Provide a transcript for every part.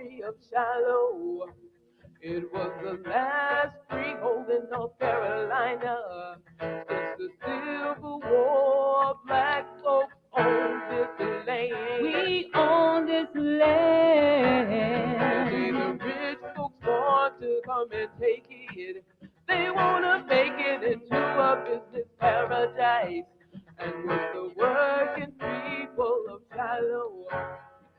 community of Shiloh. It was the last freehold in North Carolina. Since the Civil War, black folks own this land. We own this land. Today the rich folks want to come and take it. They want to make it into a business paradise. And with the working people of Shiloh,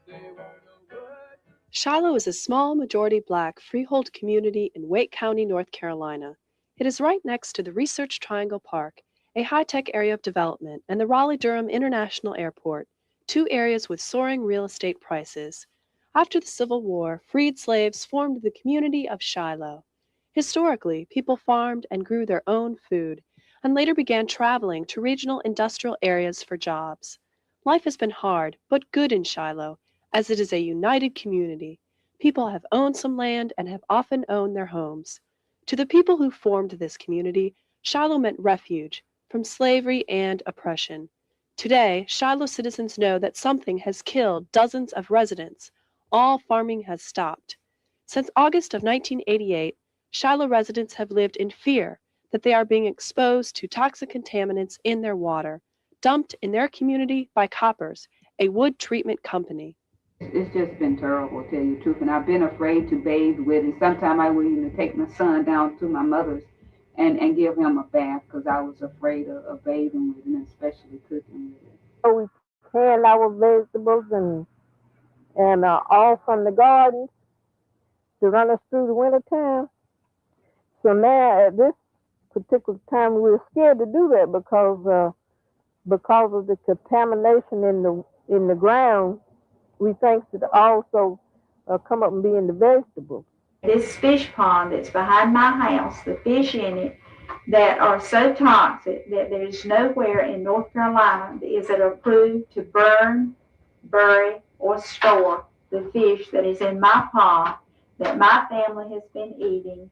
they want to work. Shiloh is a small majority black freehold community in Wake County, North Carolina. It is right next to the Research Triangle Park, a high-tech area of development, and the Raleigh-Durham International Airport, two areas with soaring real estate prices. After the Civil War, freed slaves formed the community of Shiloh. Historically, people farmed and grew their own food, and later began traveling to regional industrial areas for jobs. Life has been hard, but good in Shiloh, as it is a united community. People have owned some land and have often owned their homes. To the people who formed this community, Shiloh meant refuge from slavery and oppression. Today, Shiloh citizens know that something has killed dozens of residents. All farming has stopped. Since August of 1988, Shiloh residents have lived in fear that they are being exposed to toxic contaminants in their water, dumped in their community by Coppers, a wood treatment company. It's just been terrible, to tell you the truth. And I've been afraid to bathe with it. Sometimes I would even take my son down to my mother's and give him a bath because I was afraid of bathing with it, and especially cooking with it. So we canned our vegetables and all from the garden to run us through the winter time. So now at this particular time we're scared to do that because of the contamination in the ground. We think that also come up and be in the vegetables. This fish pond that's behind my house, the fish in it that are so toxic that there's nowhere in North Carolina is it approved to burn, bury, or store the fish that is in my pond that my family has been eating.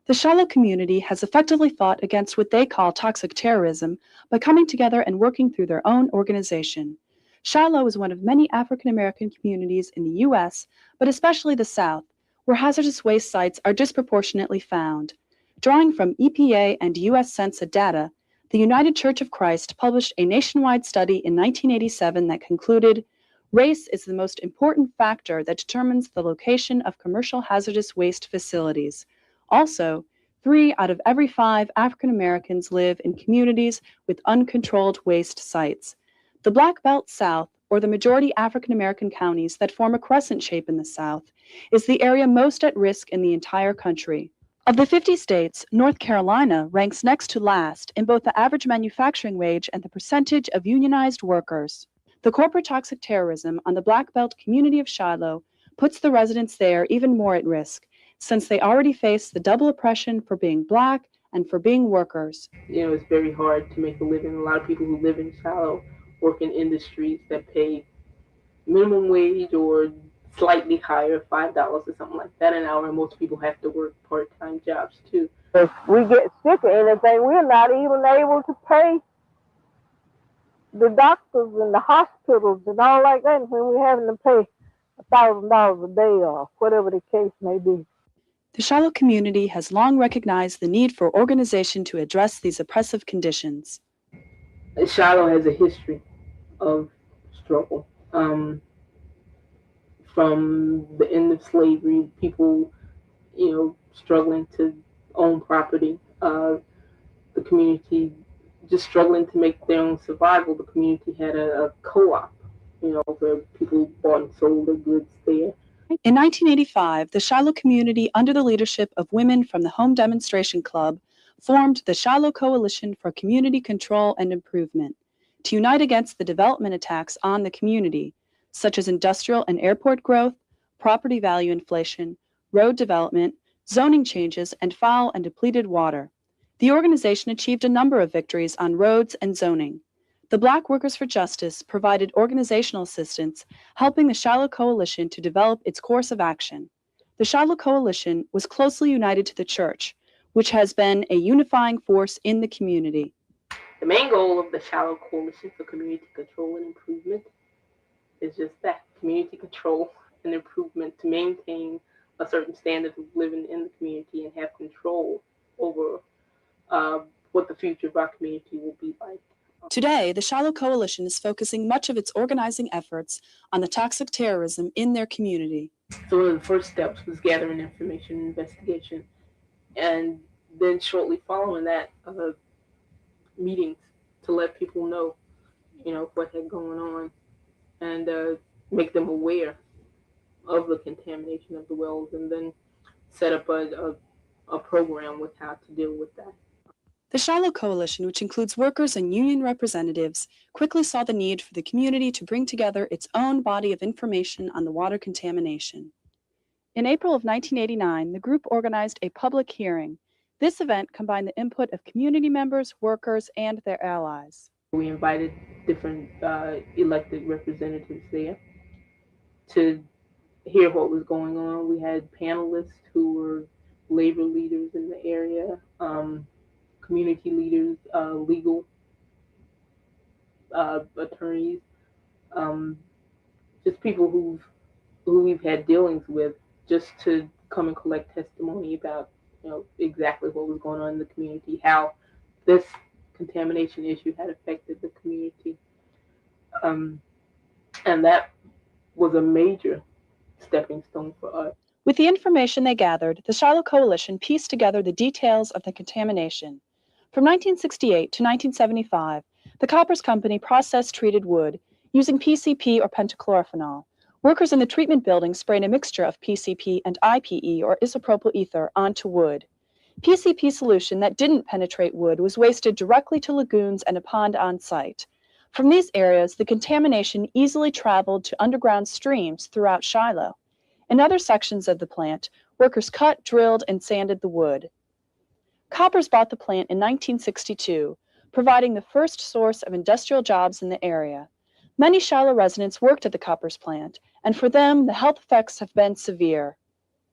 The Shiloh community has effectively fought against what they call toxic terrorism by coming together and working through their own organization. Shiloh is one of many African American communities in the U.S., but especially the South, where hazardous waste sites are disproportionately found. Drawing from EPA and U.S. Census data, the United Church of Christ published a nationwide study in 1987 that concluded, race is the most important factor that determines the location of commercial hazardous waste facilities. Also, 3 out of every 5 African Americans live in communities with uncontrolled waste sites. The Black Belt South, or the majority African American counties that form a crescent shape in the South, is the area most at risk in the entire country. Of the 50 states, North Carolina ranks next to last in both the average manufacturing wage and the percentage of unionized workers. The corporate toxic terrorism on the Black Belt community of Shiloh puts the residents there even more at risk, since they already face the double oppression for being Black and for being workers. It's very hard to make a living. A lot of people who live in Shiloh work in industries that pay minimum wage or slightly higher, $5 or something like that an hour, and most people have to work part-time jobs too. If we get sick or anything, we're not even able to pay the doctors and the hospitals and all like that when we're having to pay $1,000 a day or whatever the case may be. The Shiloh community has long recognized the need for organization to address these oppressive conditions. Shiloh has a history of struggle. From the end of slavery, people, struggling to own property, the community just struggling to make their own survival. The community had a co-op, where people bought and sold their goods there. In 1985, the Shiloh community, under the leadership of women from the Home Demonstration Club, formed the Shiloh Coalition for Community Control and Improvement to unite against the development attacks on the community, such as industrial and airport growth, property value inflation, road development, zoning changes, and foul and depleted water. The organization achieved a number of victories on roads and zoning. The Black Workers for Justice provided organizational assistance, helping the Shiloh Coalition to develop its course of action. The Shiloh Coalition was closely united to the church, which has been a unifying force in the community. The main goal of the Shiloh Coalition for Community Control and Improvement is just that, community control an improvement to maintain a certain standard of living in the community and have control over uh, what the future of our community will be like. Today, the Shiloh Coalition is focusing much of its organizing efforts on the toxic terrorism in their community. So one of the first steps was gathering information and investigation, and then shortly following that, meetings to let people know, what had going on, and make them aware of the contamination of the wells, and then set up a program with how to deal with that. The Shiloh Coalition, which includes workers and union representatives, quickly saw the need for the community to bring together its own body of information on the water contamination. In April of 1989, the group organized a public hearing. This event combined the input of community members, workers, and their allies. We invited different elected representatives there to hear what was going on. We had panelists who were labor leaders in the area, community leaders, legal attorneys, just people who we've had dealings with, just to come and collect testimony about exactly what was going on in the community, how this contamination issue had affected the community, and that was a major stepping stone for us. With the information they gathered, the Shiloh Coalition pieced together the details of the contamination. From 1968 to 1975, the Koppers Company processed treated wood using PCP or pentachlorophenol. Workers in the treatment building sprayed a mixture of PCP and IPE or isopropyl ether onto wood. PCP solution that didn't penetrate wood was wasted directly to lagoons and a pond on site. From these areas, the contamination easily traveled to underground streams throughout Shiloh. In other sections of the plant, workers cut, drilled, and sanded the wood. Koppers bought the plant in 1962, providing the first source of industrial jobs in the area. Many Shiloh residents worked at the Koppers plant, and for them, the health effects have been severe.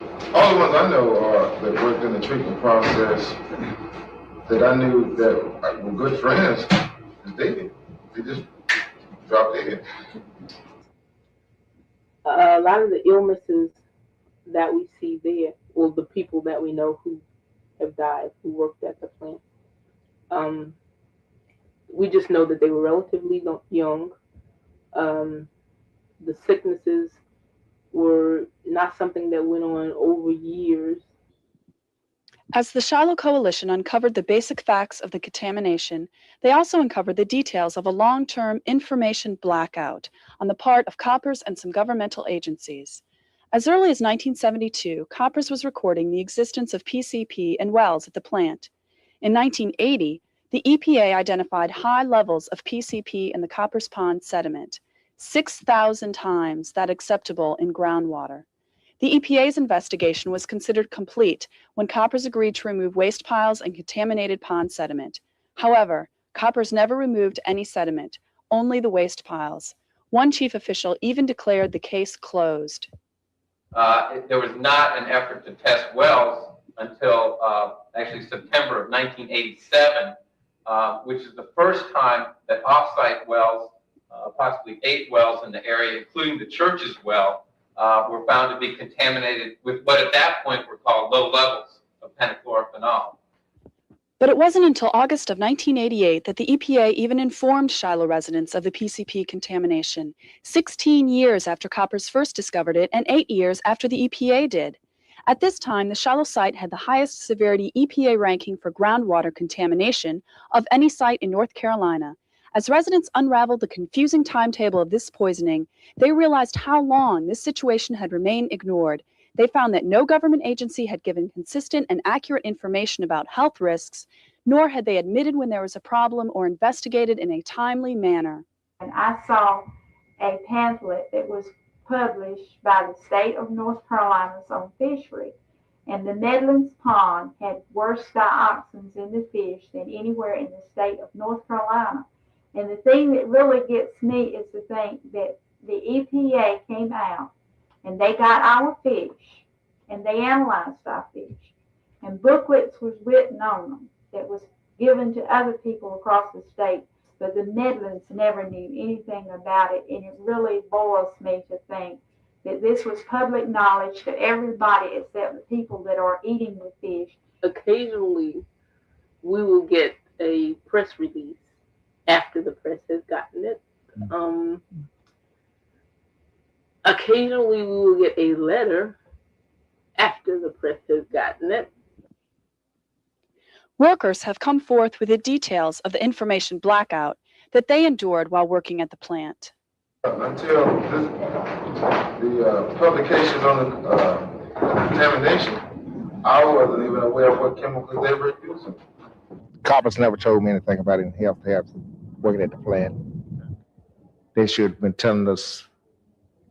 All the ones I know that worked in the treatment process that I knew that were good friends, they just dropped dead. A lot of the illnesses that we see there, well, the people that we know who have died, who worked at the plant, we just know that they were relatively young. The sicknesses were not something that went on over years. As the Shiloh Coalition uncovered the basic facts of the contamination, they also uncovered the details of a long-term information blackout on the part of Koppers and some governmental agencies. As early as 1972, Koppers was recording the existence of PCP in wells at the plant. In 1980, the EPA identified high levels of PCP in the Koppers Pond sediment, 6,000 times that acceptable in groundwater. The EPA's investigation was considered complete when Koppers agreed to remove waste piles and contaminated pond sediment. However, Koppers never removed any sediment, only the waste piles. One chief official even declared the case closed. There was not an effort to test wells until actually September of 1987, which is the first time that off-site wells, possibly 8 wells in the area, including the church's well, were found to be contaminated with what at that point were called low levels of pentachlorophenol. But it wasn't until August of 1988 that the EPA even informed Shiloh residents of the PCP contamination, 16 years after Koppers first discovered it and 8 years after the EPA did. At this time, the Shiloh site had the highest severity EPA ranking for groundwater contamination of any site in North Carolina. As residents unraveled the confusing timetable of this poisoning, they realized how long this situation had remained ignored. They found that no government agency had given consistent and accurate information about health risks, nor had they admitted when there was a problem or investigated in a timely manner. And I saw a pamphlet that was published by the state of North Carolina's on fishery. And the Nedlands Pond had worse dioxins in the fish than anywhere in the state of North Carolina. And the thing that really gets me is to think that the EPA came out and they got our fish and they analyzed our fish. And booklets was written on them that was given to other people across the state. But the Nedlands never knew anything about it. And it really boils me to think that this was public knowledge to everybody except the people that are eating the fish. Occasionally, we will get a press release after the press has gotten it. Occasionally, we will get a letter after the press has gotten it. Workers have come forth with the details of the information blackout that they endured while working at the plant. Until the publication on the contamination, I wasn't even aware of what chemicals they were using. Coppers never told me anything about any health hazards working at the plant. They should have been telling us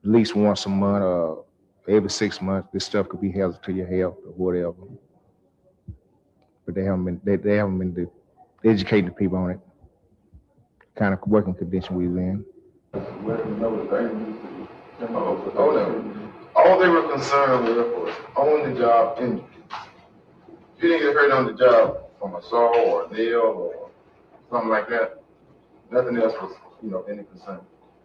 at least once a month or every 6 months this stuff could be hazardous to your health or whatever. But they haven't been educating the people on it, kind of working condition we was in. Oh no. All they were concerned with was on the job injury. If you didn't get hurt on the job from a saw or a nail or something like that, nothing else was, any concern.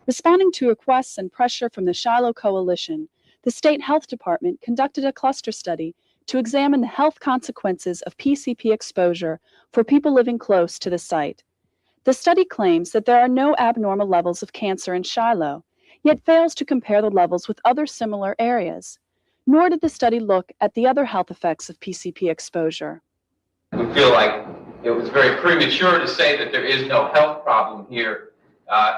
Responding to requests and pressure from the Shiloh Coalition, the State Health Department conducted a cluster study to examine the health consequences of PCP exposure for people living close to the site. The study claims that there are no abnormal levels of cancer in Shiloh, yet fails to compare the levels with other similar areas. Nor did the study look at the other health effects of PCP exposure. We feel like it was very premature to say that there is no health problem here.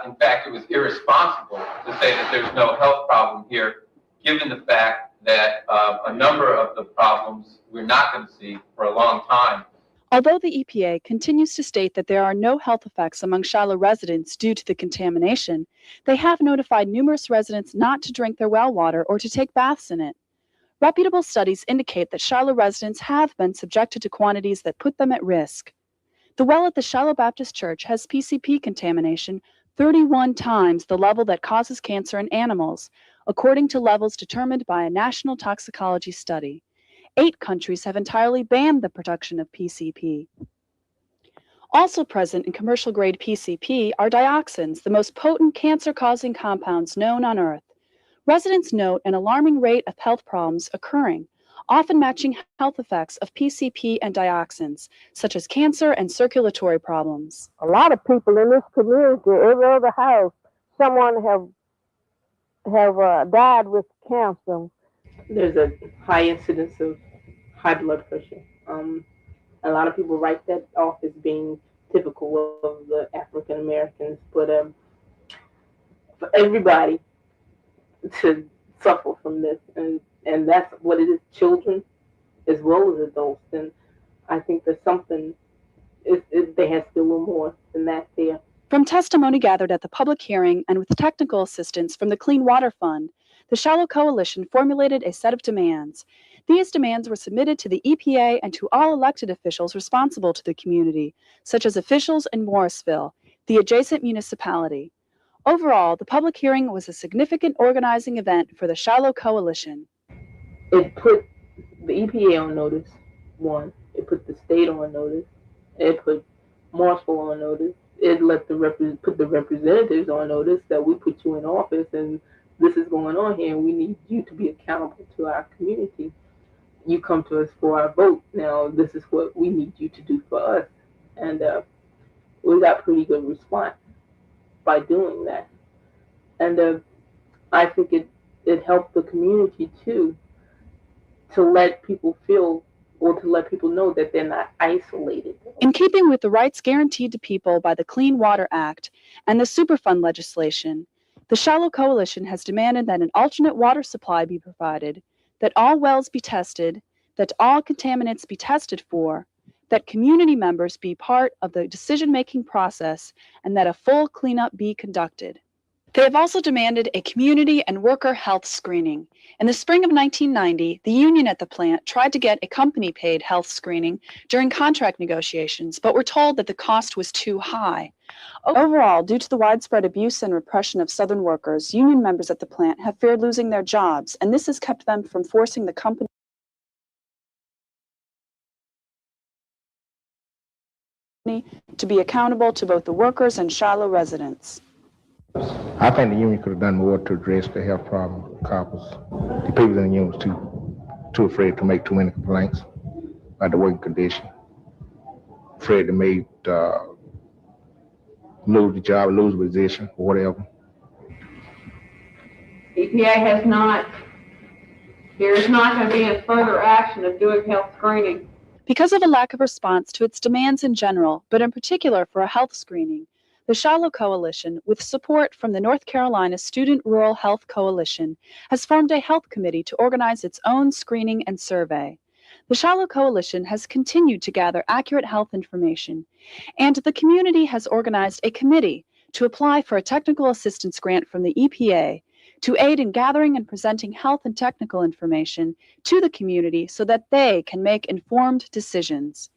In fact, it was irresponsible to say that there's no health problem here, given the fact that a number of the problems we're not going to see for a long time. Although the EPA continues to state that there are no health effects among Shiloh residents due to the contamination, they have notified numerous residents not to drink their well water or to take baths in it. Reputable studies indicate that Shiloh residents have been subjected to quantities that put them at risk. The well at the Shiloh Baptist Church has PCP contamination 31 times the level that causes cancer in animals, according to levels determined by a national toxicology study. 8 countries have entirely banned the production of PCP. Also present in commercial-grade PCP are dioxins, the most potent cancer-causing compounds known on Earth. Residents note an alarming rate of health problems occurring, often matching health effects of PCP and dioxins, such as cancer and circulatory problems. A lot of people in this community, every other house, someone have died with cancer. There's a high incidence of high blood pressure. A lot of people write that off as being typical of the African Americans, but for everybody to suffer from this, and that's what it is, children as well as adults, then I think there's something, there has to be a little more than that there. From testimony gathered at the public hearing and with technical assistance from the Clean Water Fund, the Shiloh Coalition formulated a set of demands. These demands were submitted to the EPA and to all elected officials responsible to the community, such as officials in Morrisville, the adjacent municipality. Overall, the public hearing was a significant organizing event for the Shiloh Coalition. It put the EPA on notice, one. It put the state on notice. It put Morrisville on notice. It let put the representatives on notice that we put you in office and this is going on here and we need you to be accountable to our community. You come to us for our vote. Now this is what we need you to do for us. And we got pretty good response by doing that. And I think it helped the community too, to let people feel or to let people know that they're not isolated. In keeping with the rights guaranteed to people by the Clean Water Act and the Superfund legislation, the Shiloh Coalition has demanded that an alternate water supply be provided, that all wells be tested, that all contaminants be tested for, that community members be part of the decision-making process, and that a full cleanup be conducted. They have also demanded a community and worker health screening. In the spring of 1990, the union at the plant tried to get a company-paid health screening during contract negotiations, but were told that the cost was too high. Overall, due to the widespread abuse and repression of Southern workers, union members at the plant have feared losing their jobs, and this has kept them from forcing the company to be accountable to both the workers and Shiloh residents. I think the union could have done more to address the health problem of coppers. The people in the union was too afraid to make too many complaints about the working condition. Afraid to make lose the job, lose the position, or whatever. EPA has not, there is not going to be a further action of doing health screening. Because of a lack of response to its demands in general, but in particular for a health screening, the Shiloh Coalition, with support from the North Carolina Student Rural Health Coalition, has formed a health committee to organize its own screening and survey. The Shiloh Coalition has continued to gather accurate health information, and the community has organized a committee to apply for a technical assistance grant from the EPA to aid in gathering and presenting health and technical information to the community so that they can make informed decisions.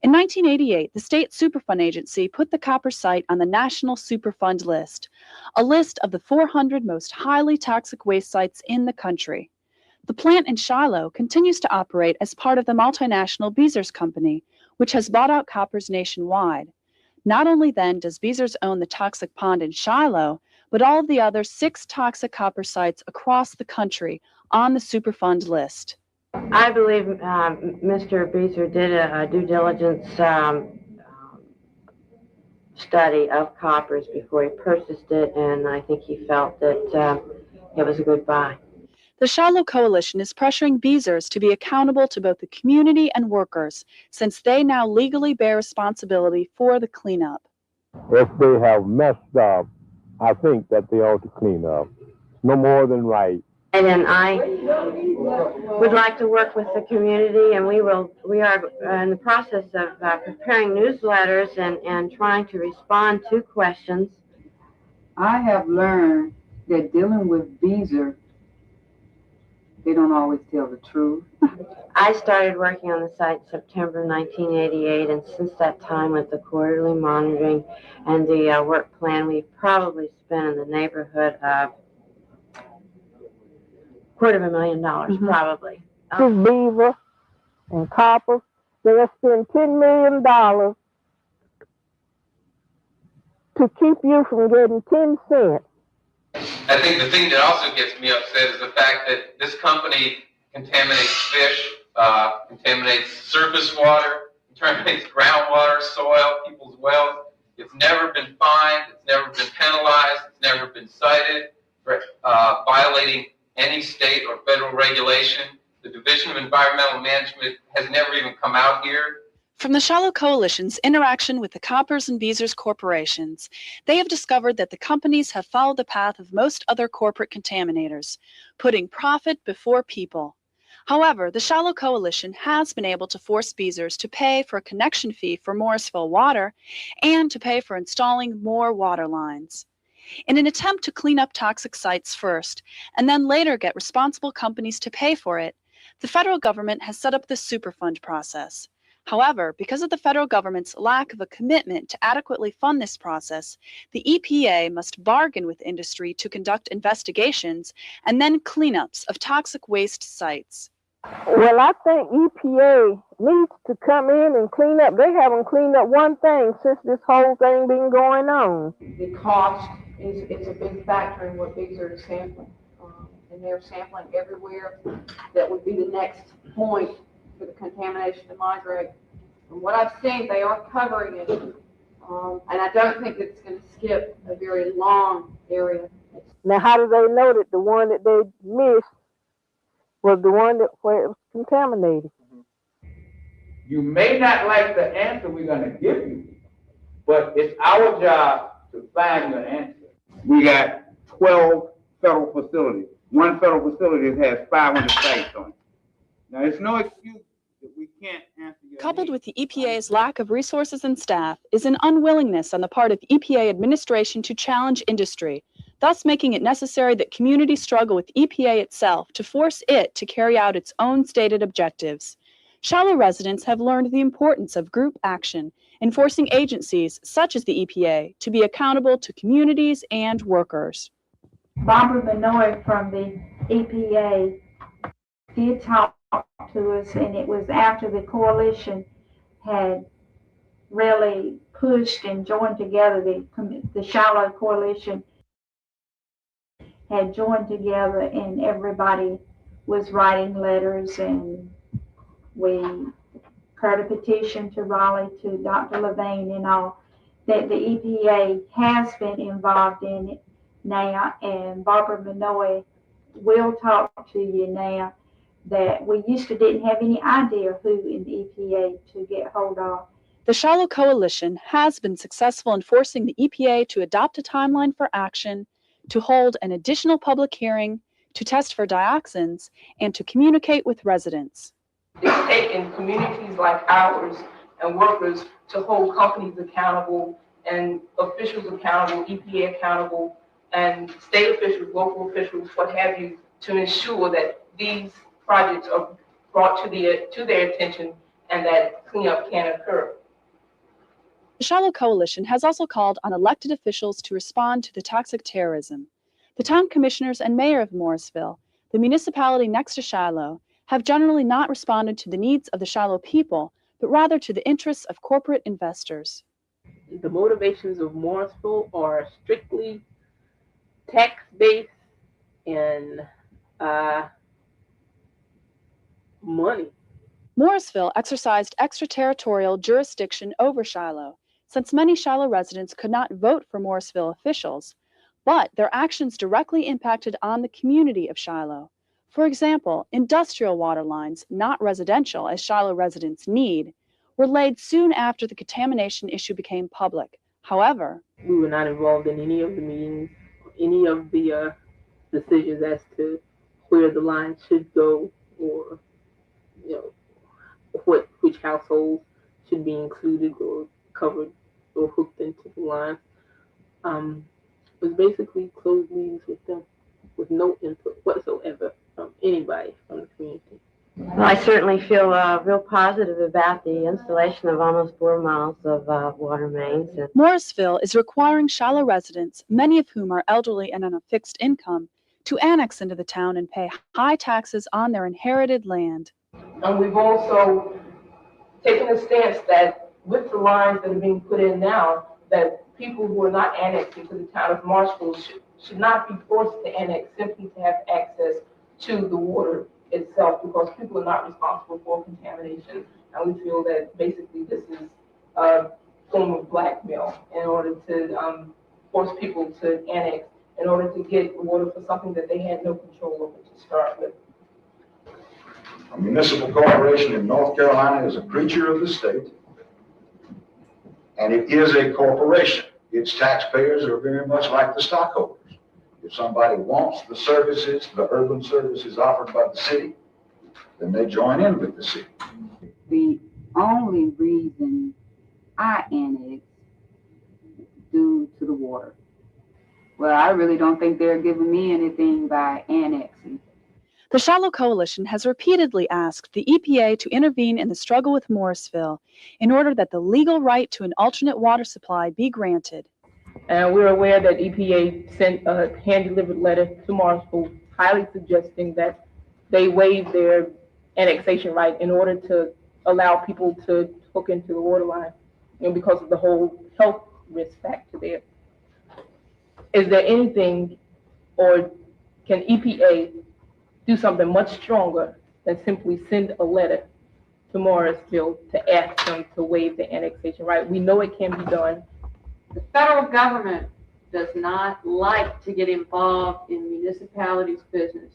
In 1988, the State Superfund Agency put the copper site on the National Superfund list, a list of the 400 most highly toxic waste sites in the country. The plant in Shiloh continues to operate as part of the multinational Beezers Company, which has bought out coppers nationwide. Not only then does Beezers own the toxic pond in Shiloh, but all of the other 6 toxic copper sites across the country on the Superfund list. I believe Mr. Beezer did a due diligence study of coppers before he purchased it, and I think he felt that it was a good buy. The Shiloh Coalition is pressuring Beezers to be accountable to both the community and workers, since they now legally bear responsibility for the cleanup. If they have messed up, I think that they ought to clean up. No more than right. And then I would like to work with the community, and we are in the process of preparing newsletters and trying to respond to questions. I have learned that dealing with Beezer, they don't always tell the truth. I started working on the site in September 1988, and since that time with the quarterly monitoring and the work plan, we've probably spent in the neighborhood of $250,000, probably. This beaver and copper, they'll spend $10 million to keep you from getting 10 cents. I think the thing that also gets me upset is the fact that this company contaminates fish, contaminates surface water, contaminates groundwater, soil, people's wells. It's never been fined, it's never been penalized, it's never been cited for violating any state or federal regulation. The Division of Environmental Management has never even come out here. From the Shiloh Coalition's interaction with the Coppers and Beezers corporations, they have discovered that the companies have followed the path of most other corporate contaminators, putting profit before people. However, the Shiloh Coalition has been able to force Beezers to pay for a connection fee for Morrisville Water and to pay for installing more water lines. In an attempt to clean up toxic sites first, and then later get responsible companies to pay for it, the federal government has set up the Superfund process. However, because of the federal government's lack of a commitment to adequately fund this process, the EPA must bargain with industry to conduct investigations and then cleanups of toxic waste sites. Well, I think EPA needs to come in and clean up. They haven't cleaned up one thing since this whole thing been going on. The cost is a big factor in what Beezer is sampling. And they're sampling everywhere. That would be the next point for the contamination to migrate. From what I've seen, they are covering it. And I don't think it's going to skip a very long area. Now, how do they know that the one that they missed was the one where it was contaminated? You may not like the answer we're going to give you, but it's our job to find your answer. We got 12 federal facilities. One federal facility has 500 sites on it. Now, it's no excuse that we can't answer your Coupled needs. with the EPA's lack of resources and staff is an unwillingness on the part of EPA administration to challenge industry, thus making it necessary that communities struggle with EPA itself to force it to carry out its own stated objectives. Shiloh residents have learned the importance of group action in forcing agencies such as the EPA to be accountable to communities and workers. Barbara Benoit from the EPA did talk to us, and it was after the coalition had really pushed and joined together, the Shiloh Coalition had joined together and everybody was writing letters, and we wrote a petition to Raleigh, to Dr. Levain and all, that the EPA has been involved in it now, and Barbara Minoy will talk to you now, that we used to didn't have any idea who in the EPA to get hold of. The Shiloh Coalition has been successful in forcing the EPA to adopt a timeline for action, to hold an additional public hearing, to test for dioxins, and to communicate with residents. It's taken communities like ours and workers to hold companies accountable and officials accountable, EPA accountable, and state officials, local officials, what have you, to ensure that these projects are brought to their attention and that cleanup can occur. The Shiloh Coalition has also called on elected officials to respond to the toxic terrorism. The town commissioners and mayor of Morrisville, the municipality next to Shiloh, have generally not responded to the needs of the Shiloh people, but rather to the interests of corporate investors. The motivations of Morrisville are strictly tax-based and money. Morrisville exercised extraterritorial jurisdiction over Shiloh, since many Shiloh residents could not vote for Morrisville officials, but their actions directly impacted on the community of Shiloh. For example, industrial water lines, not residential as Shiloh residents need, were laid soon after the contamination issue became public. However, we were not involved in any of the meetings, any of the decisions as to where the line should go, or which households should be included or covered or hooked into the line. It was basically closed meetings with them, with no input whatsoever from anybody from the community. Well, I certainly feel real positive about the installation of almost 4 miles of water mains. Morrisville is requiring Shiloh residents, many of whom are elderly and on a fixed income, to annex into the town and pay high taxes on their inherited land. And we've also taken a stance that with the lines that are being put in now, that people who are not annexed into the town of Morrisville should not be forced to annex simply to have access to the water itself, because people are not responsible for contamination. And we feel that basically this is a form of blackmail in order to force people to annex in order to get water for something that they had no control over to start with. A municipal corporation in North Carolina is a creature of the state, and it is a corporation. Its taxpayers are very much like the stockholders. If somebody wants the services, the urban services offered by the city, then they join in with the city. The only reason I annexed due to the water. Well, I really don't think they're giving me anything by annexing. The Shiloh Coalition has repeatedly asked the EPA to intervene in the struggle with Morrisville in order that the legal right to an alternate water supply be granted. And we're aware that EPA sent a hand-delivered letter to Morrisville, highly suggesting that they waive their annexation right in order to allow people to hook into the water line, because of the whole health risk factor there. Is there anything, or can EPA do something much stronger than simply send a letter to Morrisville to ask them to waive the annexation right? We know it can be done. The federal government does not like to get involved in municipalities' business.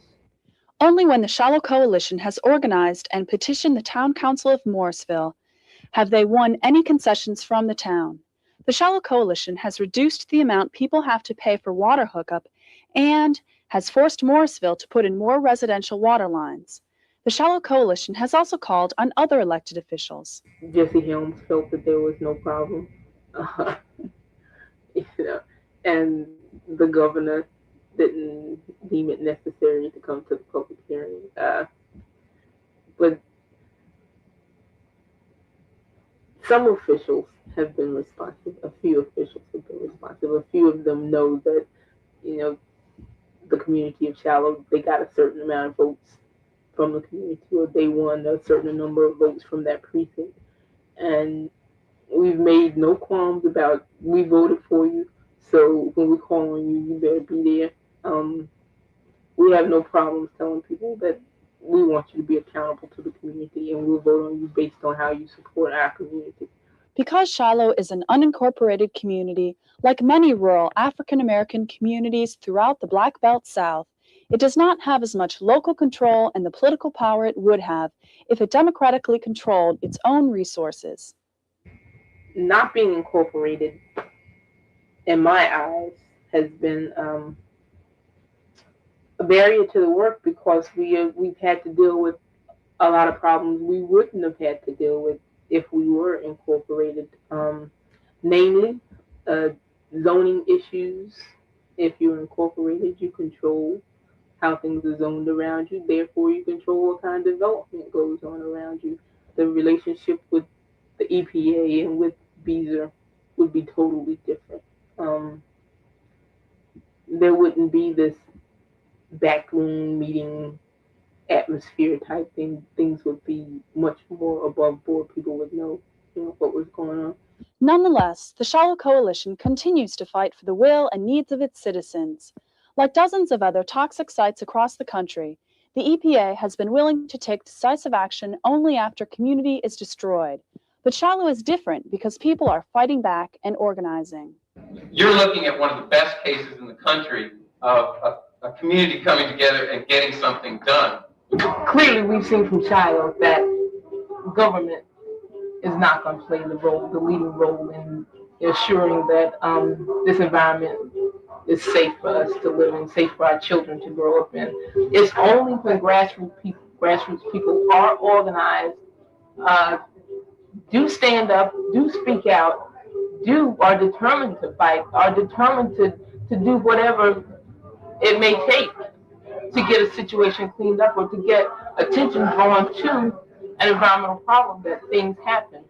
Only when the Shiloh Coalition has organized and petitioned the Town Council of Morrisville have they won any concessions from the town. The Shiloh Coalition has reduced the amount people have to pay for water hookup and has forced Morrisville to put in more residential water lines. The Shiloh Coalition has also called on other elected officials. Jesse Helms felt that there was no problem. And the governor didn't deem it necessary to come to the public hearing. But some officials have been responsive. A few officials have been responsive. A few of them know that, the community of Shiloh, they got a certain amount of votes from the community, or they won a certain number of votes from that precinct. And we've made no qualms about, we voted for you, so when we call on you, you better be there. we have no problems telling people that we want you to be accountable to the community, and we'll vote on you based on how you support our community. Because Shiloh is an unincorporated community, like many rural African American communities throughout the Black Belt South, it does not have as much local control and the political power it would have if it democratically controlled its own resources. Not being incorporated, in my eyes, has been a barrier to the work because we've had to deal with a lot of problems we wouldn't have had to deal with if we were incorporated, namely zoning issues. If you're incorporated, you control how things are zoned around you. Therefore, you control what kind of development goes on around you. The relationship with the EPA and with Beezer would be totally different. There wouldn't be this backroom meeting atmosphere type thing. Things would be much more above board. People would know, what was going on. Nonetheless, the Shiloh Coalition continues to fight for the will and needs of its citizens. Like dozens of other toxic sites across the country, the EPA has been willing to take decisive action only after community is destroyed. But Shiloh is different because people are fighting back and organizing. You're looking at one of the best cases in the country of a community coming together and getting something done. Clearly, we've seen from Shiloh that government is not going to play the leading role in ensuring that this environment is safe for us to live in, safe for our children to grow up in. It's only when grassroots people are organized, do stand up, do speak out, are determined to fight, are determined to do whatever it may take to get a situation cleaned up or to get attention drawn to an environmental problem that things happen.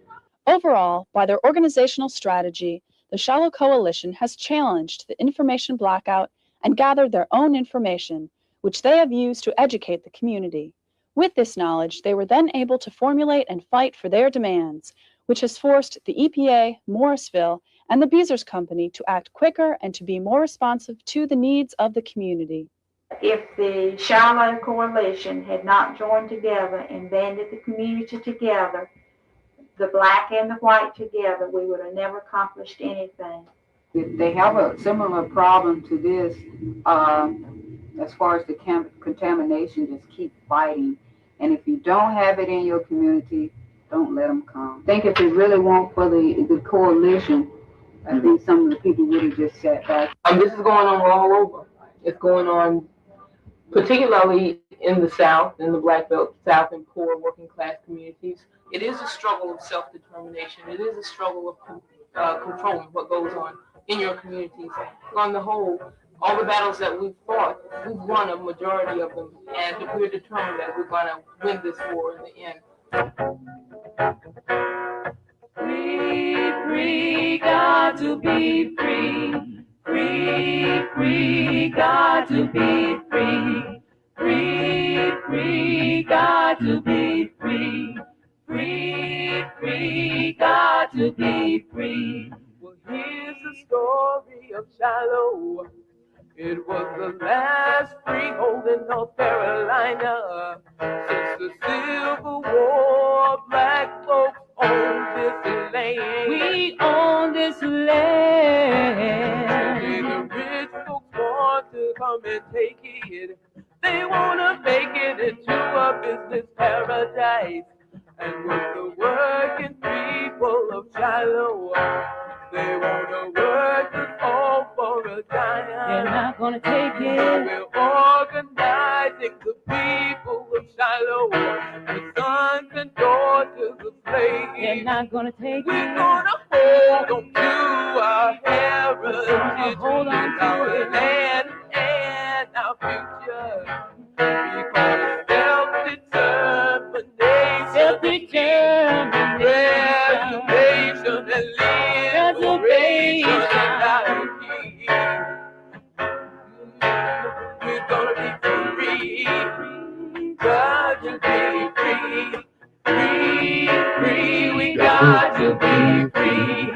Overall, by their organizational strategy, the Shiloh Coalition has challenged the information blackout and gathered their own information, which they have used to educate the community. With this knowledge, they were then able to formulate and fight for their demands, which has forced the EPA, Morrisville, and the Beezers Company to act quicker and to be more responsive to the needs of the community. If the Shiloh Coalition had not joined together and banded the community together, the black and the white together, we would have never accomplished anything. They have a similar problem to this as far as the contamination. Just keep fighting. And if you don't have it in your community, don't let them come. I think if they really want for the coalition, I think some of the people would have just sat back. This is going on all over. It's going on particularly in the South, in the Black Belt South, and poor working class communities. It is a struggle of self-determination. It is a struggle of controlling what goes on in your communities. On the whole, all the battles that we've fought, we've won a majority of them, and we're determined that we're going to win this war in the end. Free, got to be free. Free, got to be free. Free, got to be free. Free, got to be free. Well, here's the story of Shiloh. It was the last freehold in North Carolina. Since the Civil War, black folks own this land. We own this land. Today the rich folks want to come and take it. They want to make it into a business paradise. And with the working people of Shiloh, they want to work us all for a dime. They're not gonna take it. We're organizing the people of Shiloh, the sons and daughters of slaves. They're not gonna take We're it. We're gonna hold on to our heritage, hold on to our land and our future. Because self-determination, reservation and liberation and anarchy. We're gonna be free, got to be free. Free, we got to be free.